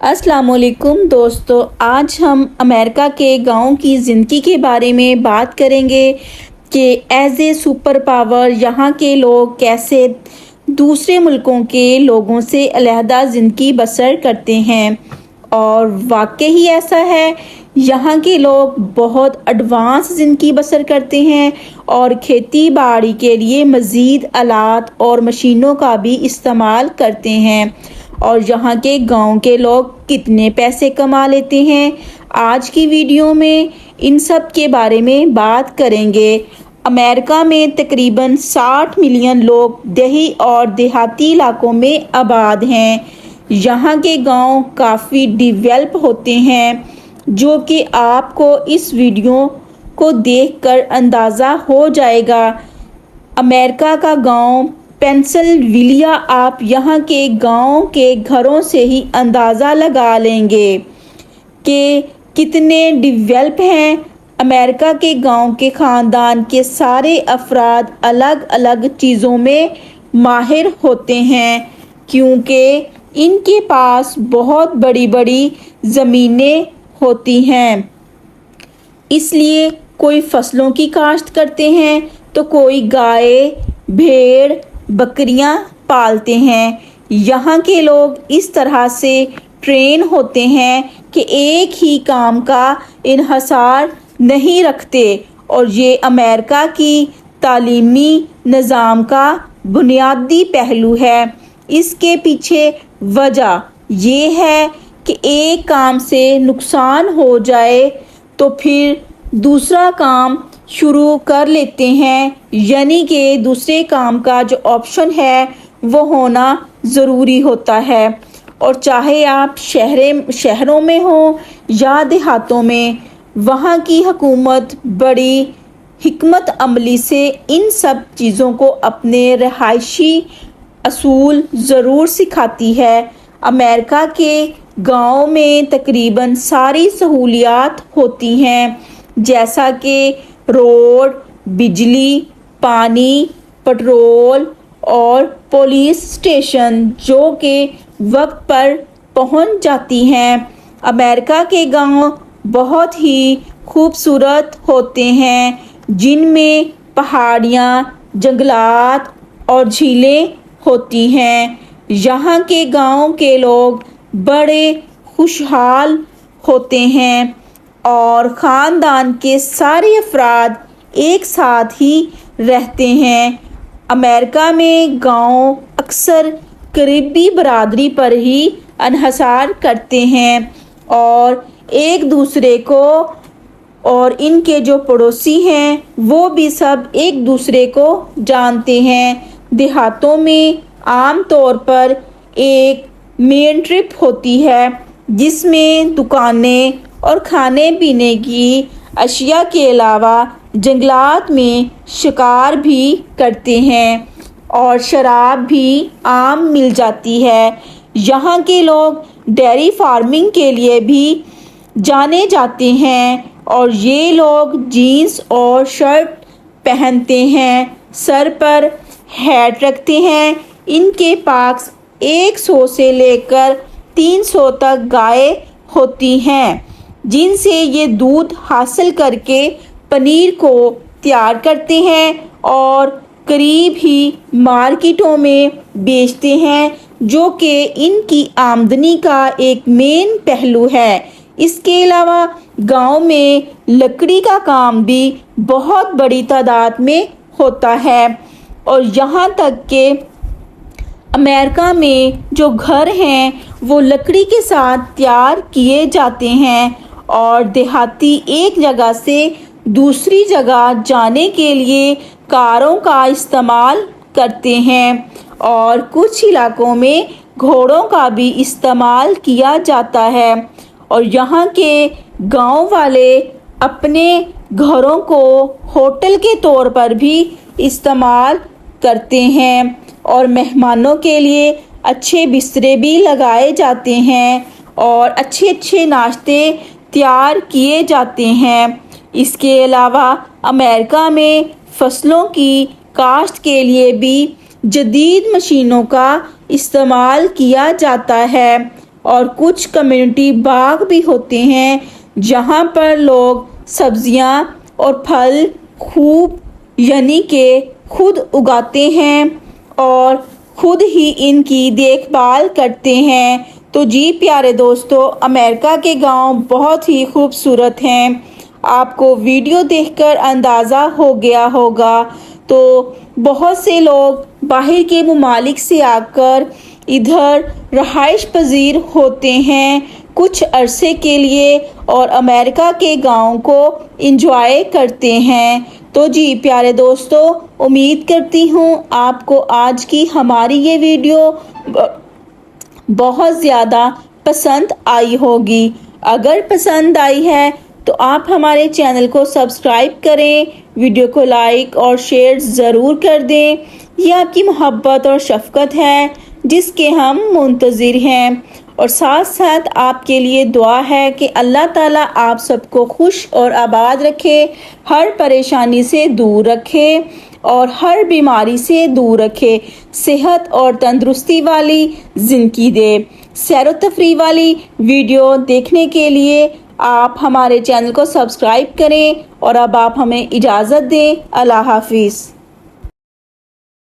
अस्सलाम वालेकुम दोस्तों, आज हम अमेरिका के गाँव की ज़िंदगी के बारे में बात करेंगे कि एज ए सुपर पावर यहाँ के लोग कैसे दूसरे मुल्कों के लोगों से अलहदा ज़िंदगी बसर करते हैं। और वाकई ही ऐसा है, यहाँ के लोग बहुत एडवांस ज़िंदगी बसर करते हैं और खेती बाड़ी के लिए मज़ीद आलात और मशीनों का भी इस्तेमाल करते हैं। और यहाँ के गांव के लोग कितने पैसे कमा लेते हैं, आज की वीडियो में इन सब के बारे में बात करेंगे। अमेरिका में तकरीबन 60 मिलियन लोग देही और देहाती इलाकों में आबाद हैं। यहाँ के गांव काफ़ी डेवलप होते हैं, जो कि आपको इस वीडियो को देखकर अंदाज़ा हो जाएगा। अमेरिका का गांव पेंसिल्वेनिया, आप यहाँ के गांव के घरों से ही अंदाज़ा लगा लेंगे कि कितने डेवलप हैं। अमेरिका के गांव के ख़ानदान के सारे अफराद अलग अलग चीज़ों में माहिर होते हैं, क्योंकि इनके पास बहुत बड़ी बड़ी ज़मीनें होती हैं। इसलिए कोई फसलों की काश्त करते हैं तो कोई गाय, भेड़, बकरियां पालते हैं। यहाँ के लोग इस तरह से ट्रेन होते हैं कि एक ही काम का इन्हसार नहीं रखते, और ये अमेरिका की तालीमी निज़ाम का बुनियादी पहलू है। इसके पीछे वजह ये है कि एक काम से नुकसान हो जाए तो फिर दूसरा काम शुरू कर लेते हैं, यानी कि दूसरे काम का जो ऑप्शन है वो होना ज़रूरी होता है। और चाहे आप शहरों में हो या देहातों में, वहाँ की हुकूमत बड़ी हिकमत अमली से इन सब चीज़ों को अपने रहायशी असूल ज़रूर सिखाती है। अमेरिका के गाँव में तकरीबन सारी सहूलियात होती हैं, जैसा कि रोड, बिजली, पानी, पेट्रोल और पुलिस स्टेशन, जो कि वक्त पर पहुंच जाती हैं। अमेरिका के गांव बहुत ही खूबसूरत होते हैं, जिनमें पहाड़ियाँ, जंगलात और झीलें होती हैं। यहाँ के गांव के लोग बड़े खुशहाल होते हैं और ख़ानदान के सारे अफराद एक साथ ही रहते हैं। अमेरिका में गांव अक्सर करीबी बरादरी पर ही इन्हसार करते हैं और एक दूसरे को, और इनके जो पड़ोसी हैं वो भी सब एक दूसरे को जानते हैं। देहातों में आम तौर पर एक मेन ट्रिप होती है, जिसमें दुकानें और खाने पीने की अशिया के अलावा जंगलात में शिकार भी करते हैं और शराब भी आम मिल जाती है। यहाँ के लोग डेयरी फार्मिंग के लिए भी जाने जाते हैं और ये लोग जीन्स और शर्ट पहनते हैं, सर पर हैट रखते हैं। इनके पास 100 से लेकर 300 तक गाय होती हैं, जिनसे ये दूध हासिल करके पनीर को तैयार करते हैं और करीब ही मार्केटों में बेचते हैं, जो कि इनकी आमदनी का एक मेन पहलू है। इसके अलावा गांव में लकड़ी का काम भी बहुत बड़ी तादाद में होता है। और यहाँ तक कि अमेरिका में जो घर हैं वो लकड़ी के साथ तैयार किए जाते हैं और देहाती एक जगह से दूसरी जगह जाने के लिए कारों का इस्तेमाल करते हैं और कुछ इलाकों में घोड़ों का भी इस्तेमाल किया जाता है। और यहाँ के गांव वाले अपने घरों को होटल के तौर पर भी इस्तेमाल करते हैं और मेहमानों के लिए अच्छे बिस्तरे भी लगाए जाते हैं और अच्छे अच्छे नाश्ते तैयार किए जाते हैं। इसके अलावा अमेरिका में फसलों की काश्त के लिए भी जदीद मशीनों का इस्तेमाल किया जाता है। اور کچھ کمیونٹی باغ بھی ہوتے ہیں جہاں پر لوگ سبزیاں اور پھل خوب یعنی کہ خود اگاتے ہیں اور خود ہی ان کی دیکھ بھال کرتے ہیں۔ تو جی پیارے دوستو، امریکہ کے گاؤں بہت ہی خوبصورت ہیں۔ آپ کو ویڈیو دیکھ کر اندازہ ہو گیا ہوگا۔ تو بہت سے لوگ باہر کے ممالک سے آ کر ادھر رہائش پذیر ہوتے ہیں کچھ عرصے کے لیے اور امریکہ کے گاؤں کو انجوائے کرتے ہیں۔ تو جی پیارے دوستو، امید کرتی ہوں آپ کو آج کی ہماری یہ ویڈیو بہت زیادہ پسند آئی ہوگی۔ اگر پسند آئی ہے تو آپ ہمارے چینل کو سبسکرائب کریں، ویڈیو کو لائک اور شیئر ضرور کر دیں۔ یہ آپ کی محبت اور شفقت ہے جس کے ہم منتظر ہیں، اور ساتھ ساتھ آپ کے لیے دعا ہے کہ اللہ تعالیٰ آپ سب کو خوش اور آباد رکھے، ہر پریشانی سے دور رکھے اور ہر بیماری سے دور رکھے، صحت اور تندرستی والی زندگی دے۔ سیر و تفریح والی ویڈیو دیکھنے کے لیے آپ ہمارے چینل کو سبسکرائب کریں، اور اب آپ ہمیں اجازت دیں۔ اللہ حافظ۔